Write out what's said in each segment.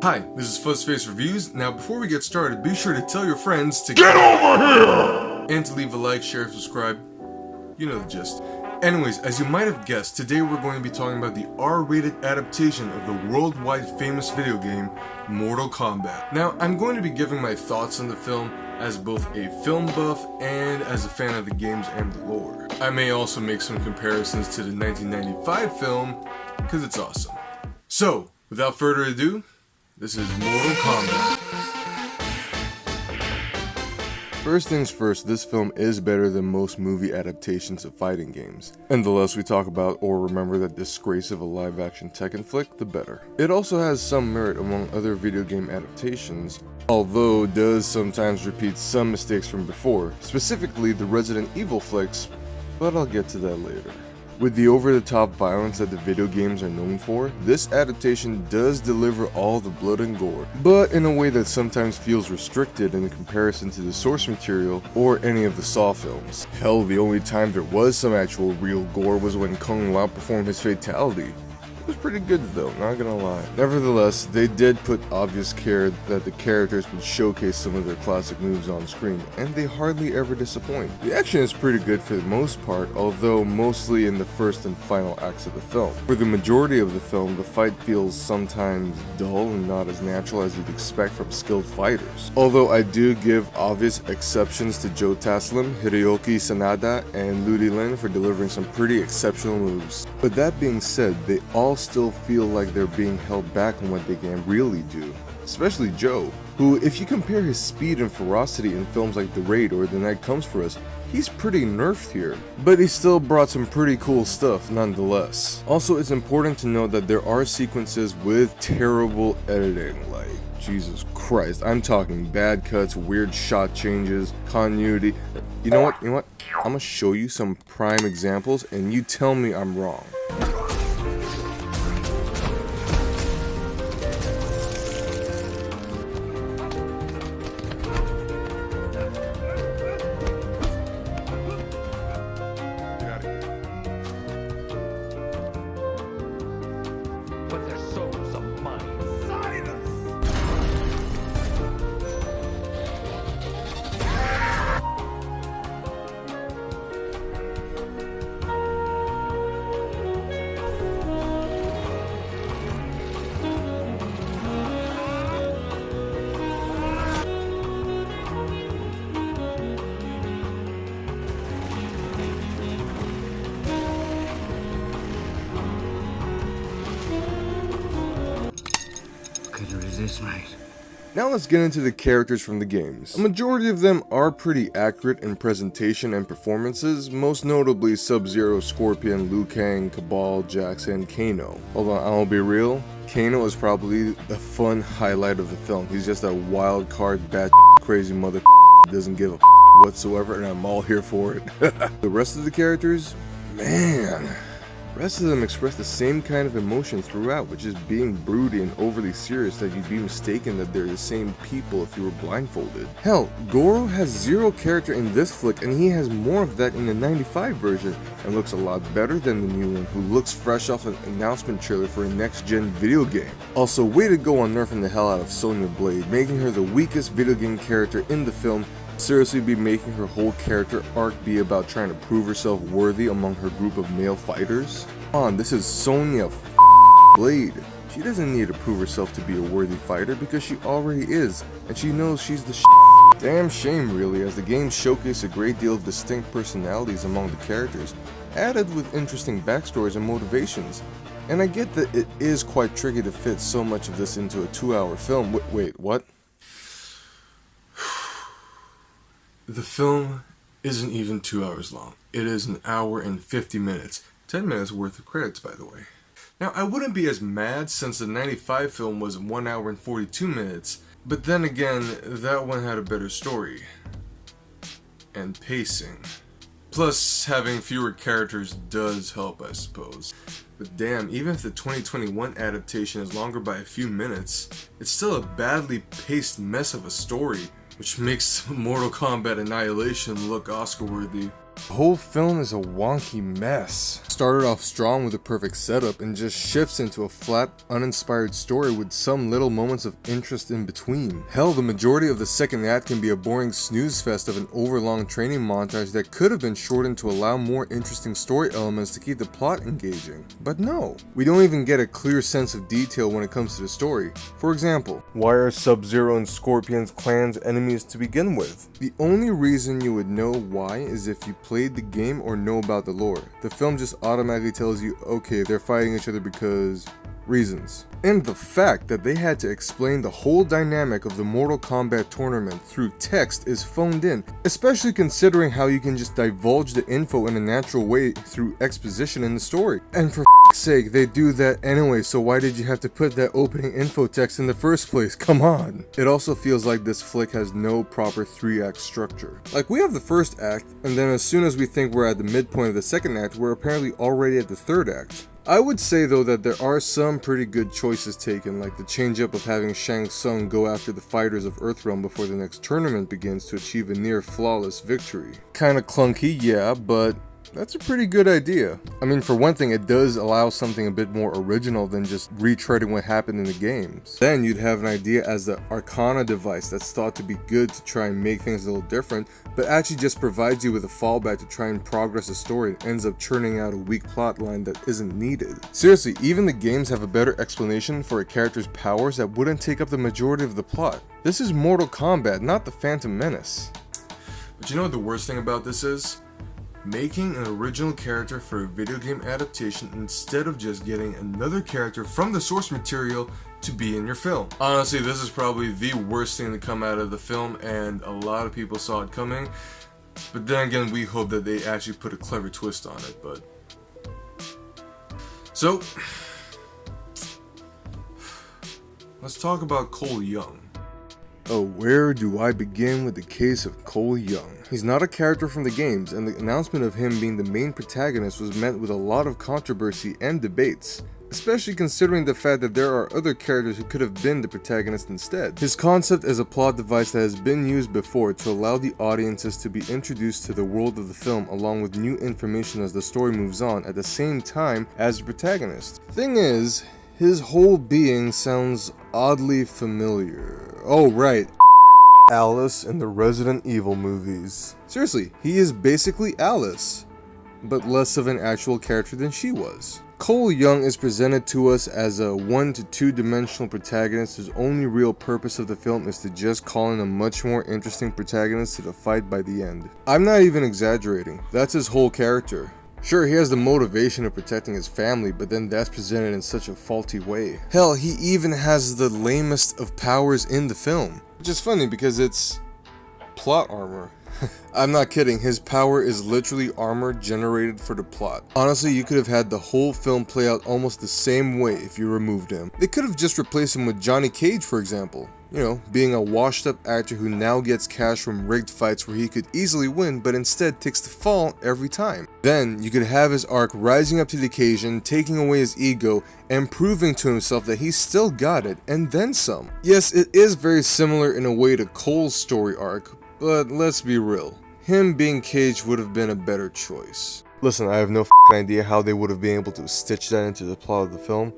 Hi, this is Fuzz Reviews. Now before we get started, be sure to tell your friends to get over here! And to leave a like, share, subscribe. You know the gist. Anyways, as you might have guessed, today we're going to be talking about the R-rated adaptation of the worldwide famous video game, Mortal Kombat. Now, I'm going to be giving my thoughts on the film as both a film buff and as a fan of the games and the lore. I may also make some comparisons to the 1995 film, because it's awesome. So, without further ado, this is Mortal Kombat. First things first, this film is better than most movie adaptations of fighting games. And the less we talk about or remember that disgrace of a live-action Tekken flick, the better. It also has some merit among other video game adaptations, although does sometimes repeat some mistakes from before, specifically the Resident Evil flicks, but I'll get to that later. With the over-the-top violence that the video games are known for, this adaptation does deliver all the blood and gore, but in a way that sometimes feels restricted in comparison to the source material or any of the Saw films. Hell, the only time there was some actual real gore was when Kung Lao performed his fatality. It was pretty good though, not gonna lie. Nevertheless, they did put obvious care that the characters would showcase some of their classic moves on screen, and they hardly ever disappoint. The action is pretty good for the most part, although mostly in the first and final acts of the film. For the majority of the film, the fight feels sometimes dull and not as natural as you'd expect from skilled fighters. Although I do give obvious exceptions to Joe Taslim, Hideyoki Sanada, and Ludi Lin for delivering some pretty exceptional moves. But that being said, they all still feel like they're being held back on what they can really do. Especially Joe, who, if you compare his speed and ferocity in films like The Raid or The Night Comes For Us, he's pretty nerfed here. But he still brought some pretty cool stuff nonetheless. Also, it's important to note that there are sequences with terrible editing, like, Jesus Christ, I'm talking bad cuts, weird shot changes, continuity. You know what? I'm gonna show you some prime examples and you tell me I'm wrong. Now let's get into the characters from the games. A majority of them are pretty accurate in presentation and performances, most notably Sub-Zero, Scorpion, Liu Kang, Cabal, Jax, and Kano. Hold on, I'll be real, Kano is probably the fun highlight of the film. He's just a wild card, bad crazy mother doesn't give a whatsoever, and I'm all here for it. The rest of the characters, man. The rest of them express the same kind of emotion throughout, which is being broody and overly serious that you'd be mistaken that they're the same people if you were blindfolded. Hell, Goro has zero character in this flick and he has more of that in the 95 version and looks a lot better than the new one, who looks fresh off an announcement trailer for a next-gen video game. Also, way to go on nerfing the hell out of Sonya Blade, making her the weakest video game character in the film. Seriously be making her whole character arc be about trying to prove herself worthy among her group of male fighters? Come on, this is Sonya Blade. She doesn't need to prove herself to be a worthy fighter because she already is, and she knows she's the Damn shame really, as the game showcased a great deal of distinct personalities among the characters, added with interesting backstories and motivations. And I get that it is quite tricky to fit so much of this into a 2-hour film. Wait, what? The film isn't even 2 hours long. It is 1 hour and 50 minutes. 10 minutes worth of credits, by the way. Now, I wouldn't be as mad since the 95 film was 1 hour and 42 minutes, but then again, that one had a better story. And pacing. Plus, having fewer characters does help, I suppose. But damn, even if the 2021 adaptation is longer by a few minutes, it's still a badly paced mess of a story, which makes Mortal Kombat Annihilation look Oscar-worthy. The whole film is a wonky mess. Started off strong with a perfect setup and just shifts into a flat, uninspired story with some little moments of interest in between. Hell, the majority of the second act can be a boring snooze fest of an overlong training montage that could have been shortened to allow more interesting story elements to keep the plot engaging. But no, we don't even get a clear sense of detail when it comes to the story. For example, why are Sub-Zero and Scorpion's clans enemies to begin with? The only reason you would know why is if you played the game or know about the lore. The film just automatically tells you, okay, they're fighting each other because reasons. And the fact that they had to explain the whole dynamic of the Mortal Kombat tournament through text is phoned in, especially considering how you can just divulge the info in a natural way through exposition in the story. And for f***'s sake, they do that anyway, so why did you have to put that opening info text in the first place? Come on! It also feels like this flick has no proper 3-act structure. Like, we have the first act, and then as soon as we think we're at the midpoint of the second act, we're apparently already at the third act. I would say though that there are some pretty good choices taken, like the change up of having Shang Tsung go after the fighters of Earthrealm before the next tournament begins to achieve a near flawless victory. Kinda clunky, yeah, but that's a pretty good idea. I mean, for one thing, it does allow something a bit more original than just retreading what happened in the games. Then you'd have an idea as the Arcana device that's thought to be good to try and make things a little different, but actually just provides you with a fallback to try and progress the story and ends up churning out a weak plot line that isn't needed. Seriously, even the games have a better explanation for a character's powers that wouldn't take up the majority of the plot. This is Mortal Kombat, not the Phantom Menace. But you know what the worst thing about this is? Making an original character for a video game adaptation instead of just getting another character from the source material to be in your film. Honestly, this is probably the worst thing to come out of the film, and a lot of people saw it coming. But then again, we hope that they actually put a clever twist on it, but... So... let's talk about Cole Young. Oh, where do I begin with the case of Cole Young? He's not a character from the games, and the announcement of him being the main protagonist was met with a lot of controversy and debates, especially considering the fact that there are other characters who could have been the protagonist instead. His concept is a plot device that has been used before to allow the audiences to be introduced to the world of the film along with new information as the story moves on at the same time as the protagonist. Thing is, his whole being sounds oddly familiar. Oh right, Alice in the Resident Evil movies. Seriously, he is basically Alice, but less of an actual character than she was. Cole Young is presented to us as a 1 to 2 dimensional protagonist whose only real purpose of the film is to just call in a much more interesting protagonist to the fight by the end. I'm not even exaggerating, that's his whole character. Sure, he has the motivation of protecting his family, but then that's presented in such a faulty way. Hell, he even has the lamest of powers in the film. Which is funny because it's plot armor. I'm not kidding, his power is literally armor generated for the plot. Honestly, you could have had the whole film play out almost the same way if you removed him. They could have just replaced him with Johnny Cage, for example. You know, being a washed up actor who now gets cash from rigged fights where he could easily win but instead takes the fall every time. Then you could have his arc rising up to the occasion, taking away his ego, and proving to himself that he's still got it, and then some. Yes, it is very similar in a way to Cole's story arc, but let's be real. Him being Cage would have been a better choice. Listen, I have no idea how they would have been able to stitch that into the plot of the film,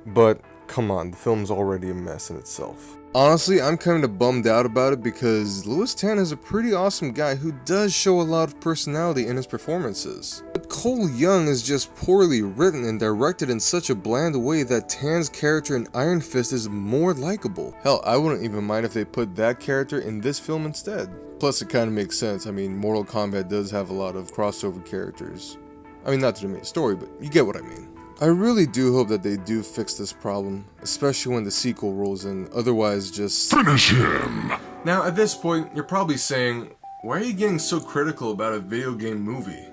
but come on, the film's already a mess in itself. Honestly, I'm kind of bummed out about it because Lewis Tan is a pretty awesome guy who does show a lot of personality in his performances. But Cole Young is just poorly written and directed in such a bland way that Tan's character in Iron Fist is more likable. Hell, I wouldn't even mind if they put that character in this film instead. Plus, it kind of makes sense. I mean, Mortal Kombat does have a lot of crossover characters. I mean, not to the main story, but you get what I mean. I really do hope that they do fix this problem, especially when the sequel rolls in, otherwise just finish him! Now at this point, you're probably saying, why are you getting so critical about a video game movie?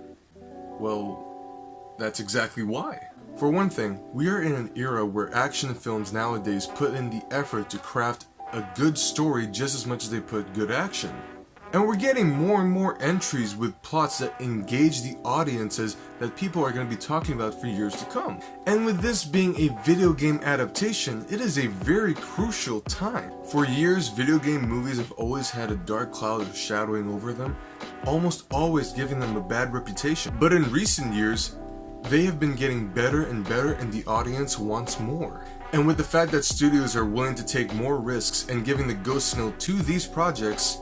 Well, that's exactly why. For one thing, we are in an era where action films nowadays put in the effort to craft a good story just as much as they put good action. And we're getting more and more entries with plots that engage the audiences that people are going to be talking about for years to come. And with this being a video game adaptation, it is a very crucial time. For years, video game movies have always had a dark cloud shadowing over them, almost always giving them a bad reputation. But in recent years, they have been getting better and better, and the audience wants more. And with the fact that studios are willing to take more risks and giving the go signal to these projects,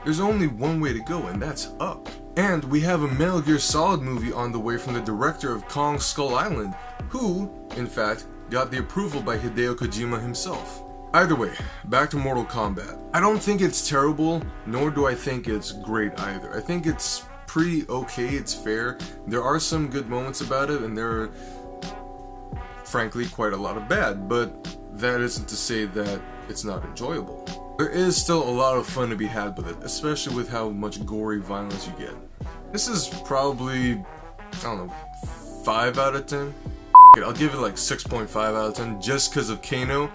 there's only one way to go, and that's up. And we have a Metal Gear Solid movie on the way from the director of Kong Skull Island, who, in fact, got the approval by Hideo Kojima himself. Either way, back to Mortal Kombat. I don't think it's terrible, nor do I think it's great either. I think it's pretty okay, it's fair. There are some good moments about it, and there are, frankly, quite a lot of bad, but that isn't to say that it's not enjoyable. There is still a lot of fun to be had with it, especially with how much gory violence you get. This is probably, I don't know, 5 out of 10? I'll give it like 6.5 out of 10 just because of Kano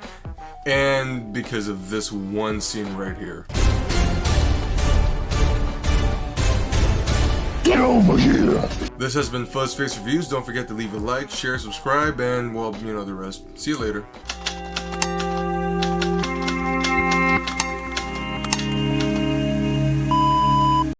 and because of this one scene right here. Get over here! This has been Fuzzface Reviews. Don't forget to leave a like, share, subscribe, and, well, you know the rest. See you later.